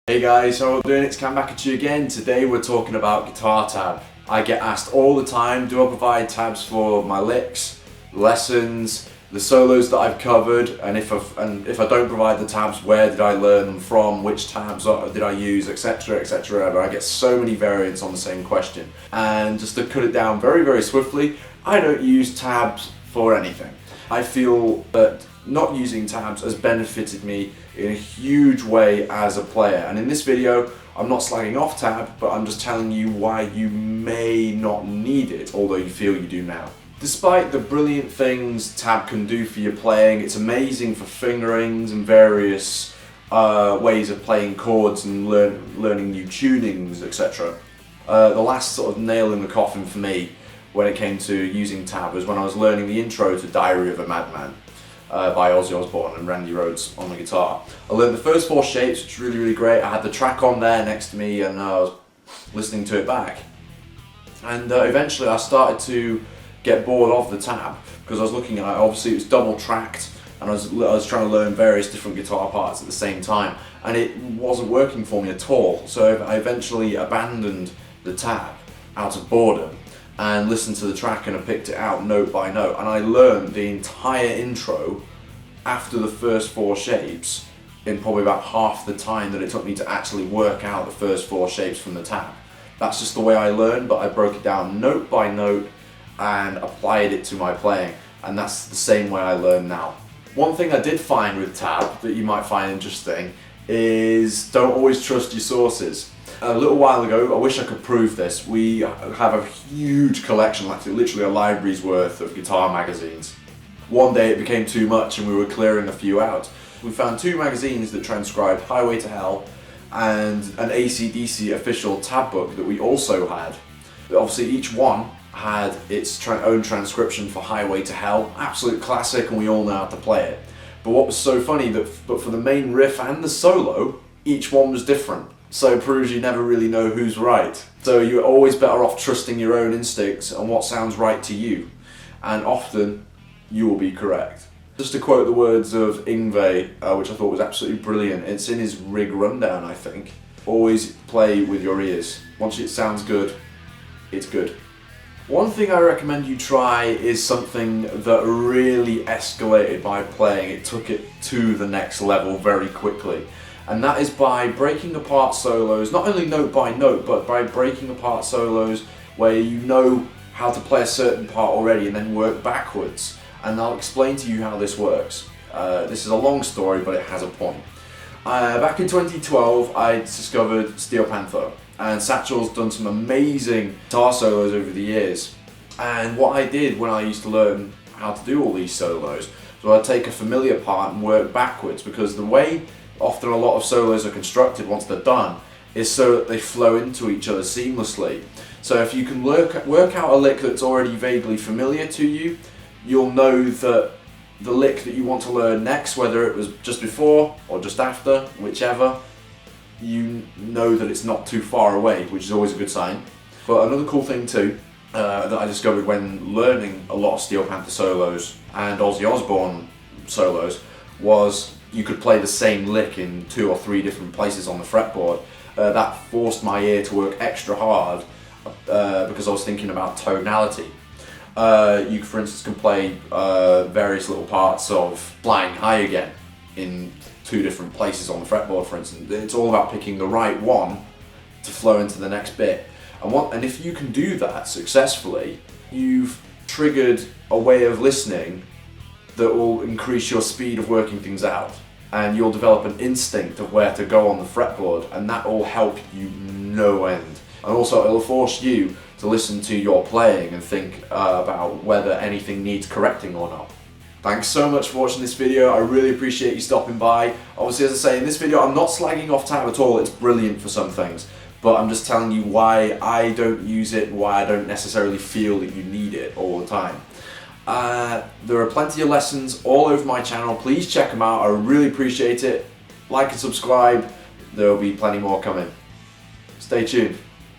Hey guys, how are we doing? It's Cam back at you again. Today we're talking about guitar tab. I get asked all the time, do I provide tabs for my licks, lessons, the solos that I've covered, and if I don't provide the tabs, where did I learn them from, which tabs did I use, etc, etc. I get so many variants on the same question. And just to cut it down very, very swiftly, I don't use tabs for anything. I feel that not using tabs has benefited me in a huge way as a player, and in this video I'm not slagging off tab, but I'm just telling you why you may not need it, although you feel you do now. Despite the brilliant things tab can do for your playing, it's amazing for fingerings and various ways of playing chords and learning new tunings, etc. The last sort of nail in the coffin for me when it came to using tab was when I was learning the intro to Diary of a Madman by Ozzy Osbourne and Randy Rhoads on the guitar. I learned the first 4 shapes, which was really, really great. I had the track on there next to me and I was listening to it back. And eventually I started to get bored of the tab because I was looking at it, obviously it was double tracked, and I was trying to learn various different guitar parts at the same time, and it wasn't working for me at all. So I eventually abandoned the tab out of boredom and listened to the track, and I picked it out note by note, and I learned the entire intro after the first 4 shapes in probably about half the time that it took me to actually work out the first 4 shapes from the tab. That's just the way I learned, but I broke it down note by note and applied it to my playing, and that's the same way I learn now. One thing I did find with tab that you might find interesting is don't always trust your sources. A little while ago, I wish I could prove this, we have a huge collection, like literally a library's worth of guitar magazines. One day it became too much and we were clearing a few out. We found 2 magazines that transcribed Highway to Hell and an AC/DC official tab book that we also had. Obviously each one had its own transcription for Highway to Hell, absolute classic, and we all know how to play it. But what was so funny, but for the main riff and the solo, each one was different. So it proves you never really know who's right. So you're always better off trusting your own instincts and what sounds right to you. And often, you will be correct. Just to quote the words of Vai, which I thought was absolutely brilliant, it's in his rig rundown, I think. Always play with your ears. Once it sounds good, it's good. One thing I recommend you try is something that really escalated my playing. It took it to the next level very quickly. And that is by breaking apart solos, not only note by note, but by breaking apart solos where you know how to play a certain part already and then work backwards. And I'll explain to you how this works. This is a long story, but it has a point. Back in 2012, I discovered Steel Panther, and Satchel's done some amazing guitar solos over the years. And what I did when I used to learn how to do all these solos, so I'd take a familiar part and work backwards, because the way often a lot of solos are constructed once they're done is so that they flow into each other seamlessly. So if you can work out a lick that's already vaguely familiar to you, you'll know that the lick that you want to learn next, whether it was just before or just after, whichever, you know that it's not too far away, which is always a good sign. But another cool thing too that I discovered when learning a lot of Steel Panther solos and Ozzy Osbourne solos was you could play the same lick in 2 or 3 different places on the fretboard. That forced my ear to work extra hard because I was thinking about tonality. You, for instance, can play various little parts of Flying High Again in 2 different places on the fretboard, for instance. It's all about picking the right one to flow into the next bit. And if you can do that successfully, you've triggered a way of listening that will increase your speed of working things out, and you'll develop an instinct of where to go on the fretboard, and that will help you no end. And also it'll force you to listen to your playing and think about whether anything needs correcting or not. Thanks so much for watching this video. I really appreciate you stopping by. Obviously, as I say, in this video I'm not slagging off tab at all. It's brilliant for some things, but I'm just telling you why I don't use it, why I don't necessarily feel that you need it all the time. There are plenty of lessons all over my channel. Please check them out. I really appreciate it. Like and subscribe. There will be plenty more coming. Stay tuned.